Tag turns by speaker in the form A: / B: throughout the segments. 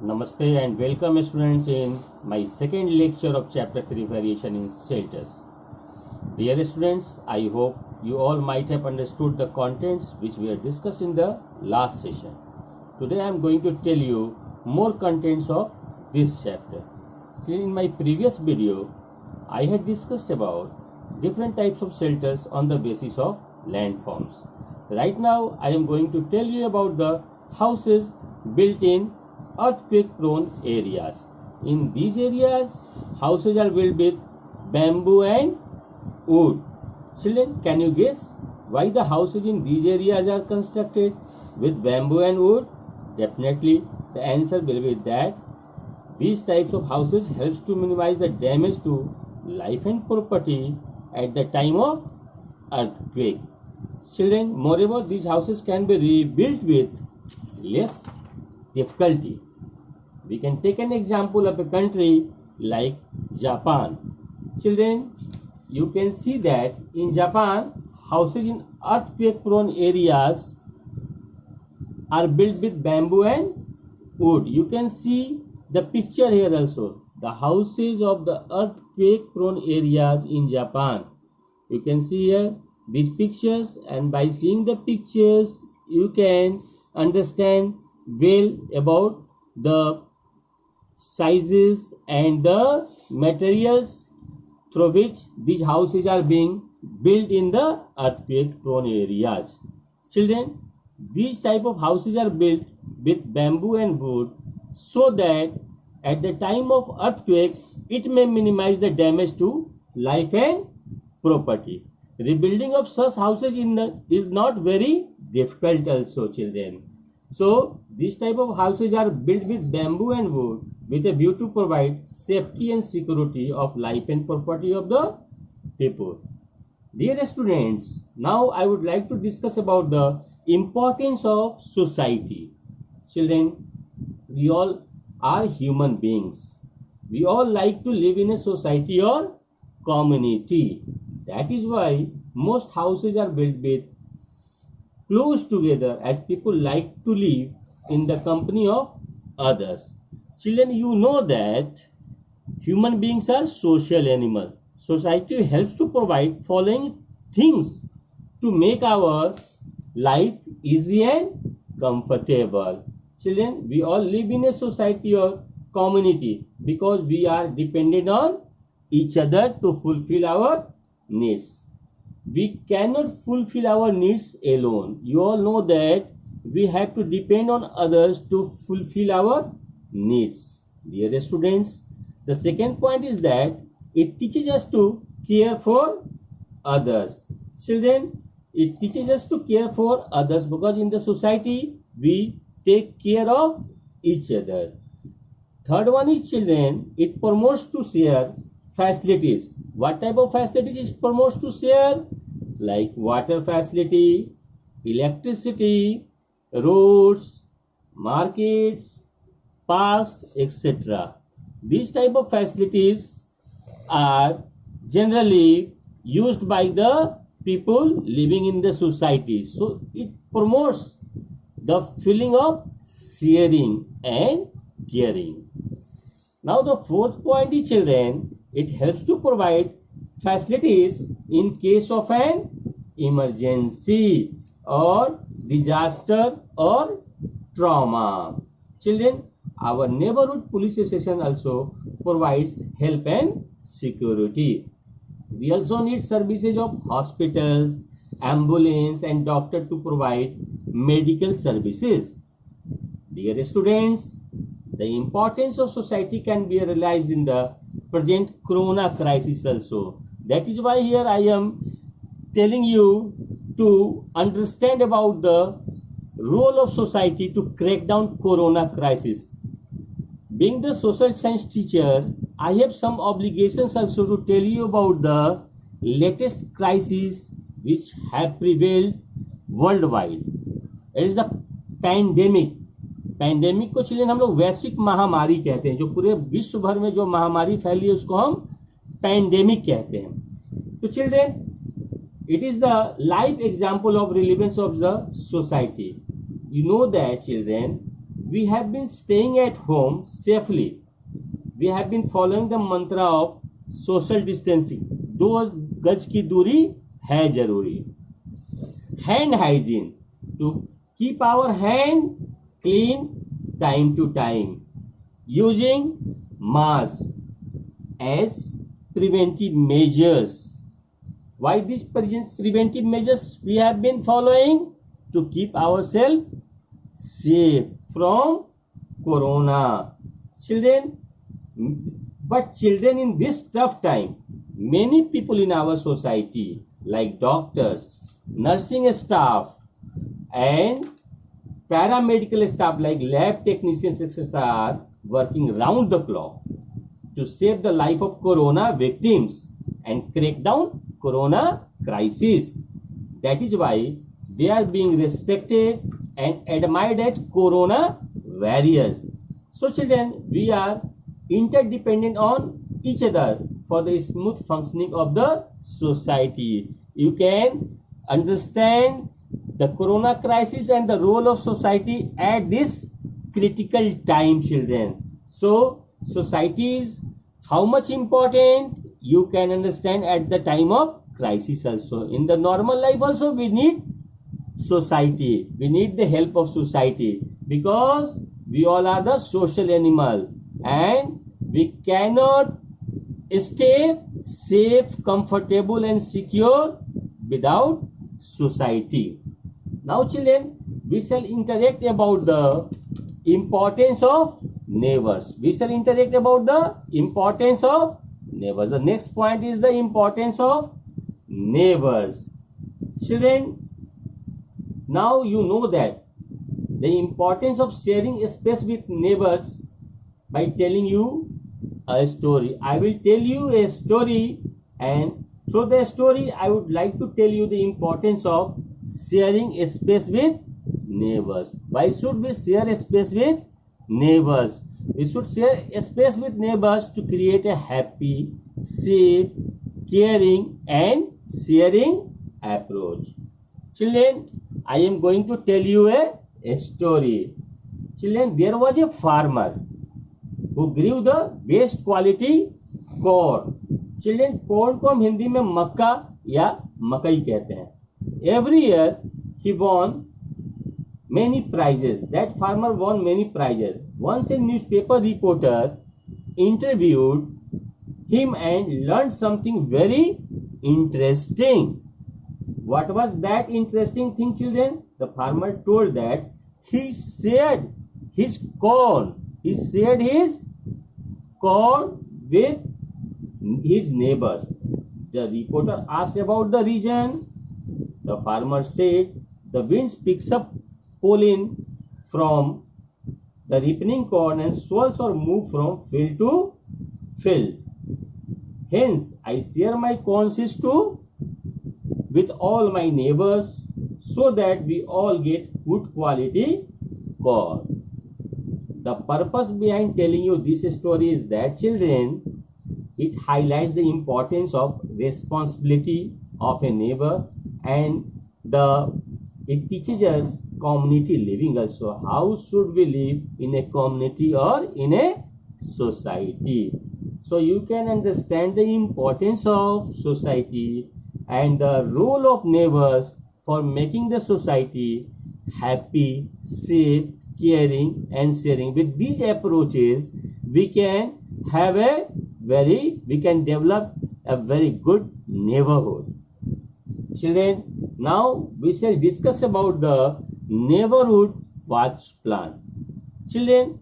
A: Namaste and welcome students in my second lecture of chapter 3 variation in shelters. Dear students, I hope you all might have understood the contents which we have discussed in the last session. Today I am going to tell you more contents of this chapter. In my previous video, I had discussed about different types of shelters on the basis of landforms. Right now I am going to tell you about the houses built in earthquake prone areas. In these areas, houses are built with bamboo and wood. Children, can you guess why the houses in these areas are constructed with bamboo and wood? Definitely the answer will be that these types of houses helps to minimize the damage to life and property at the time of earthquake. Children, moreover, these houses can be rebuilt with less difficulty. We can take an example of a country like Japan. Children, you can see that in Japan, houses in earthquake prone areas are built with bamboo and wood. You can see the picture here also. The houses of the earthquake prone areas in Japan. You can see here these pictures, and by seeing the pictures you can understand well about the sizes and the materials through which these houses are being built in the earthquake prone areas. Children, these type of houses are built with bamboo and wood so that at the time of earthquake it may minimize the damage to life and property. Rebuilding of such houses is not very difficult also, children. So these type of houses are built with bamboo and wood with a view to provide safety and security of life and property of the people. Dear students, now I would like to discuss about the importance of society. Children, we all are human beings. We all like to live in a society or community. That is why most houses are built with close together, as people like to live in the company of others. Children, you know that human beings are social animals. Society helps to provide following things to make our life easy and comfortable. Children, we all live in a society or community because we are dependent on each other to fulfill our needs. We cannot fulfill our needs alone. You all know that we have to depend on others to fulfill our needs. Dear students, the second point is that it teaches us to care for others. Children, it teaches us to care for others because in the society we take care of each other. Third one is, children, it promotes to share facilities. What type of facilities it promotes to share? Like water facility, electricity, roads, markets, parks, etc. These type of facilities are generally used by the people living in the society. So it promotes the feeling of sharing and caring. Now the fourth point is, children, it helps to provide facilities in case of an emergency or disaster or trauma. Children, our neighborhood police station also provides help and security. We also need services of hospitals, ambulance and doctor to provide medical services. Dear students, the importance of society can be realized in the present corona crisis also. That is why here I am telling you to understand about the role of society to crack down corona crisis. Being the social science teacher, I have some obligations also to tell you about the latest crisis which have prevailed worldwide. It is the pandemic. Pandemic को children हम लोग वैश्विक महामारी कहते हैं. जो पूरे विश्व भर में जो महामारी फैली है उसको हम पैंडेमिक कहते हैं. तो children, it is the live example of relevance of the society. You know that, children, we have been staying at home safely. We have been following the mantra of social distancing. 2 गज की दूरी है जरूरी. Hand hygiene, to keep our hand clean time to time. Using mask as preventive measures. Why these preventive measures we have been following? To keep ourselves safe from corona. Children, but children, in this tough time, many people in our society like doctors, nursing staff and paramedical staff like lab technicians etc. are working round the clock to save the life of corona victims and crack down corona crisis. That is why they are being respected and admired as corona warriors. So children, we are interdependent on each other for the smooth functioning of the society. You can understand the corona crisis and the role of society at this critical time, children. So society is how much important you can understand at the time of crisis also. In the normal life also we need society. We need the help of society because we all are the social animal and we cannot stay safe, comfortable and secure without society. Now children, we shall interact about the importance of neighbors. We shall interact about the importance of neighbors. The next point is the importance of neighbors. Children, now you know that the importance of sharing a space with neighbors by telling you a story. I will tell you a story, and through the story I would like to tell you the importance of sharing a space with neighbors. Why should we share a space with neighbors? We should share a space with neighbors to create a happy, safe, caring and sharing approach. Children, I am going to tell you a story. Children, there was a farmer who grew the best quality corn. Children, corn को हम हिंदी में मक्का या मकई कहते हैं. Every year he won many prizes. That farmer won many prizes. Once a newspaper reporter interviewed him and learned something very interesting. What was that interesting thing, children? The farmer told that he shared his corn. He shared his corn with his neighbors. The reporter asked about the reason. The farmer said the winds picks up pollen from the ripening corn and swirls or move from field to field. Hence, I share my corn seeds too with all my neighbors so that we all get good quality corn. The purpose behind telling you this story is that, children, it highlights the importance of responsibility of a neighbor and it teaches us community living also. How should we live in a community or in a society? So you can understand the importance of society and the role of neighbors for making the society happy, safe, caring and sharing. With these approaches, we can develop a very good neighborhood. Children, now we shall discuss about the neighborhood watch plan. Children,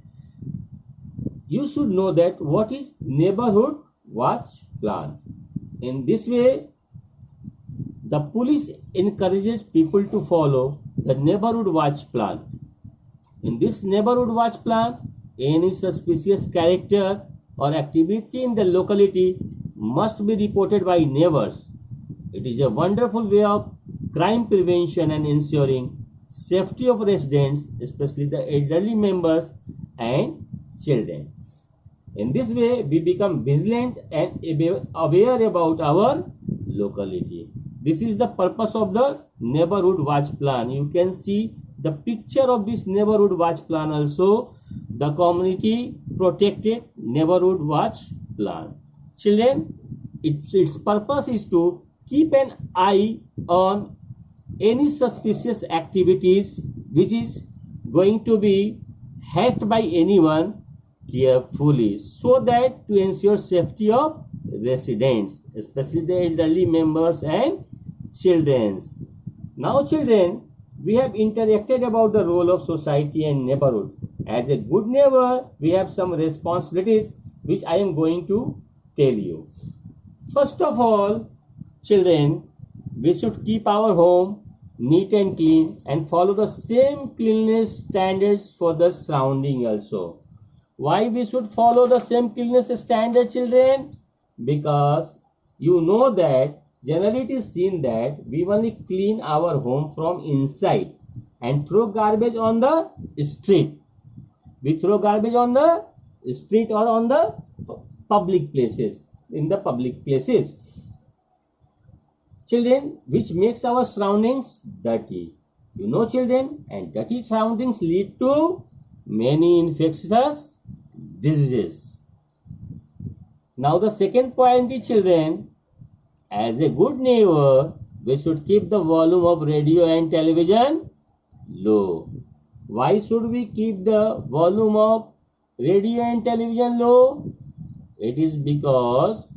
A: you should know that what is neighborhood watch plan. In this way, the police encourages people to follow the neighborhood watch plan. In this neighborhood watch plan, any suspicious character or activity in the locality must be reported by neighbors. It is a wonderful way of crime prevention and ensuring safety of residents, especially the elderly members and children. In this way, we become vigilant and aware about our locality. This is the purpose of the neighborhood watch plan. You can see the picture of this neighborhood watch plan also, the community protected neighborhood watch plan. Children, its purpose is to keep an eye on any suspicious activities which is going to be hatched by anyone carefully, so that to ensure safety of residents, especially the elderly members and children. Now children, we have interacted about the role of society and neighborhood. As a good neighbor, we have some responsibilities which I am going to tell you. First of all, children, we should keep our home neat and clean and follow the same cleanliness standards for the surrounding also. Why we should follow the same cleanliness standard, children? Because you know that generally it is seen that we only clean our home from inside and throw garbage on the street. We throw garbage on the street or on the public places, in the public places. Children, which makes our surroundings dirty. You know children, and dirty surroundings lead to many infectious diseases. Now the second point is children, as a good neighbor, we should keep the volume of radio and television low. Why should we keep the volume of radio and television low? It is because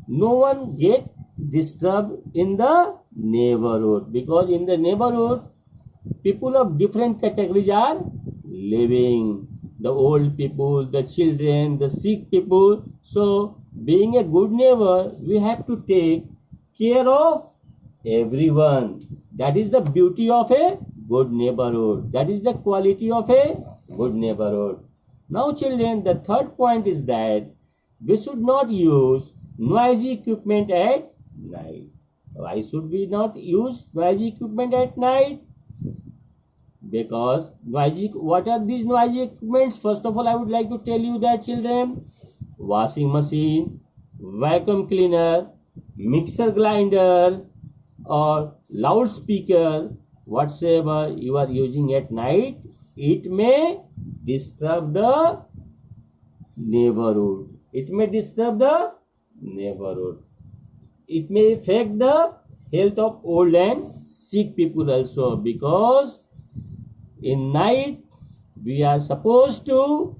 A: no one get disturbed in the neighborhood, because in the neighborhood people of different categories are living. The old people, the children, the sick people. So being a good neighbor, we have to take care of everyone. That is the beauty of a good neighborhood. That is the quality of a good neighborhood. Now children, the third point is that we should not use noisy equipment at night. Why should we not use noisy equipment at night? Because what are these noisy equipments? First of all, I would like to tell you that children, washing machine, vacuum cleaner, mixer grinder or loudspeaker, whatsoever you are using at night, it may disturb the neighborhood. It may disturb the neighborhood. It may affect the health of old and sick people also, because in night we are supposed to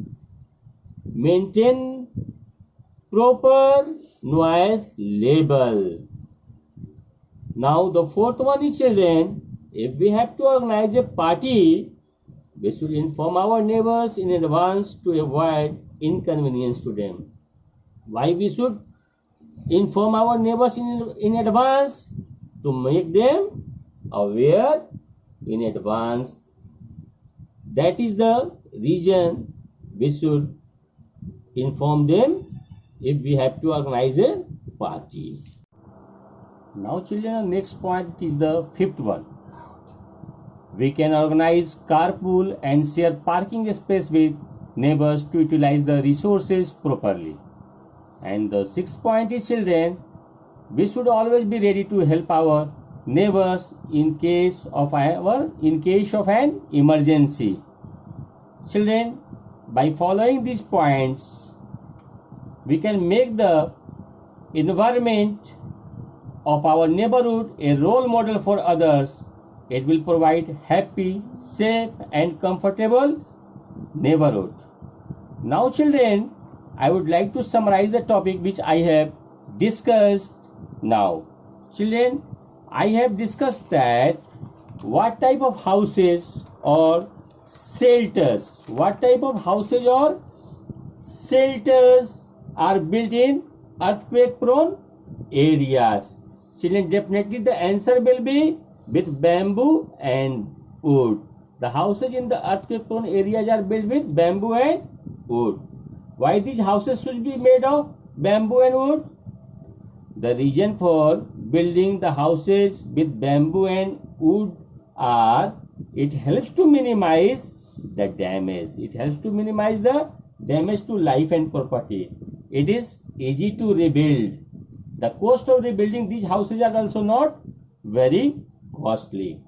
A: maintain proper noise level. Now the fourth one is children, if we have to organize a party, we should inform our neighbors in advance to avoid inconvenience to them. Why we should inform our neighbors in advance? To make them aware in advance. That is the reason we should inform them if we have to organize a party. Now children, next point is the fifth one. We can organize carpool and share parking space with neighbors to utilize the resources properly. And the sixth point is children, we should always be ready to help our neighbors in case of an emergency. Children, by following these points, we can make the environment of our neighborhood a role model for others. It will provide happy, safe and comfortable neighborhood. Now children, I would like to summarize the topic which I have discussed now. Children, I have discussed that what type of houses or shelters, are built in earthquake prone areas. Children, definitely the answer will be with bamboo and wood. The houses in the earthquake prone areas are built with bamboo and wood. Why these houses should be made of bamboo and wood? The reason for building the houses with bamboo and wood are, it helps to minimize the damage. It helps to minimize the damage to life and property. It is easy to rebuild. The cost of rebuilding these houses are also not very costly.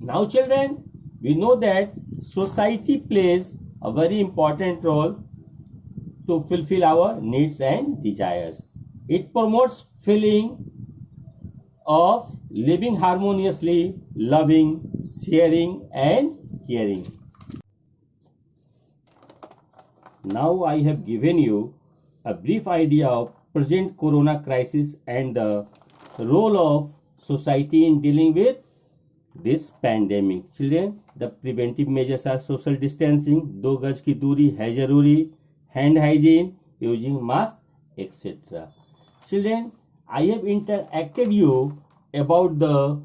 A: Now children, we know that society plays a very important role to fulfill our needs and desires. It promotes feeling of living harmoniously, loving, sharing and caring. Now I have given you a brief idea of present corona crisis and the role of society in dealing with this pandemic. Children, the preventive measures are social distancing, 2 गज की दूरी है जरूरी, hand hygiene, using mask, etc. Children, I have interacted you about the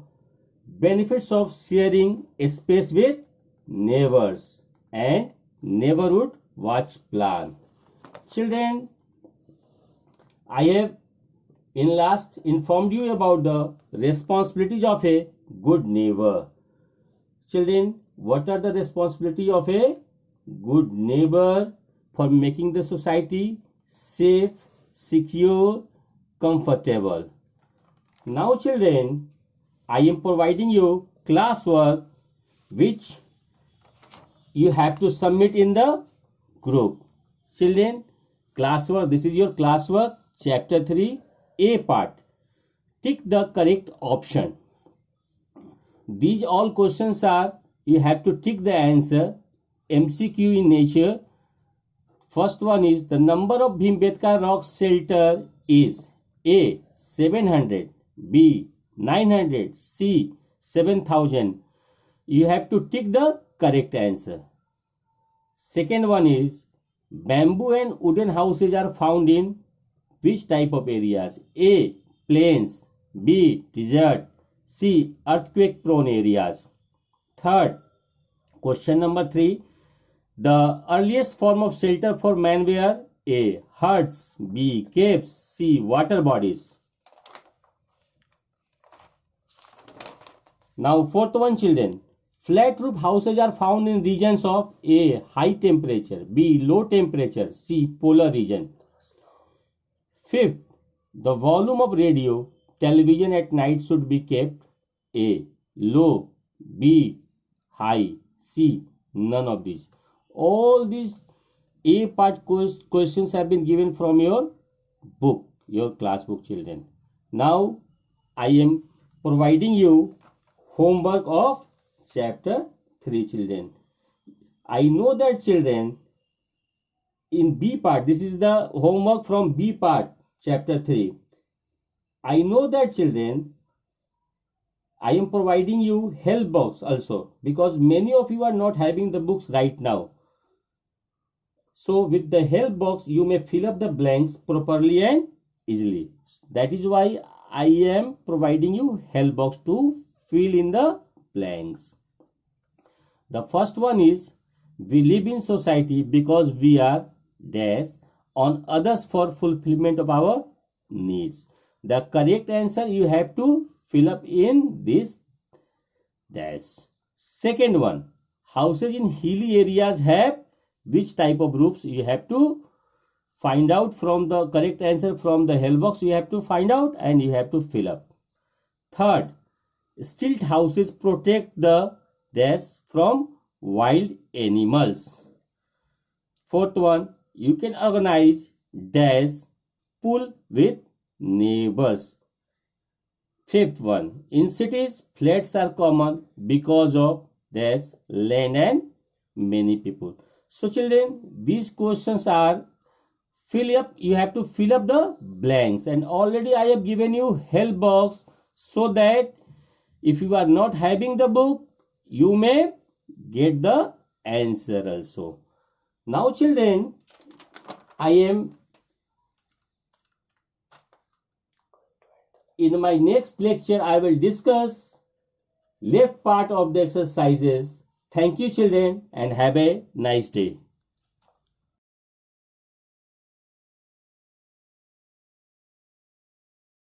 A: benefits of sharing a space with neighbors and neighborhood watch plan. Children, I have in last informed you about the responsibilities of a good neighbor. Children, what are the responsibilities of a good neighbor for making the society safe, secure, comfortable? Now children, I am providing you classwork which you have to submit in the group. Children, classwork, this is your classwork, chapter 3, A part. Tick the correct option. These all questions are, you have to tick the answer, MCQ in nature. First one is, the number of Bhimbedkar rock shelter is A. 700, B. 900, C. 7000. You have to tick the correct answer. Second one is, bamboo and wooden houses are found in which type of areas? A. Plains, B. Desert, C. Earthquake prone areas. Third, question number 3. The earliest form of shelter for man were? A. Huts, B. Caves, C. Water bodies. Now fourth one children. Flat roof houses are found in regions of A. High temperature, B. Low temperature, C. Polar region. Fifth, the volume of radio, television at night should be kept A. Low, B. High, C. None of these. All these A part questions have been given from your book, your class book children. Now I am providing you homework of chapter 3 children. I know that children in B part, this is the homework from B part chapter 3. I know that children, I am providing you help box also because many of you are not having the books right now. So with the help box, you may fill up the blanks properly and easily. That is why I am providing you help box to fill in the blanks. The first one is, we live in society because we are dash on others for fulfillment of our needs. The correct answer you have to fill up in this dash. Second one, houses in hilly areas have which type of roofs? You have to find out from the correct answer from the help box. You have to find out and you have to fill up. Third, stilt houses protect the dash from wild animals. Fourth one, you can organize dash pool with neighbors. Fifth one, in cities flats are common because of dash land and many people. So children, these questions are fill up, you have to fill up the blanks, and already I have given you help box so that if you are not having the book, you may get the answer also. Now children, in my next lecture, I will discuss left part of the exercises. Thank you children and have a nice day.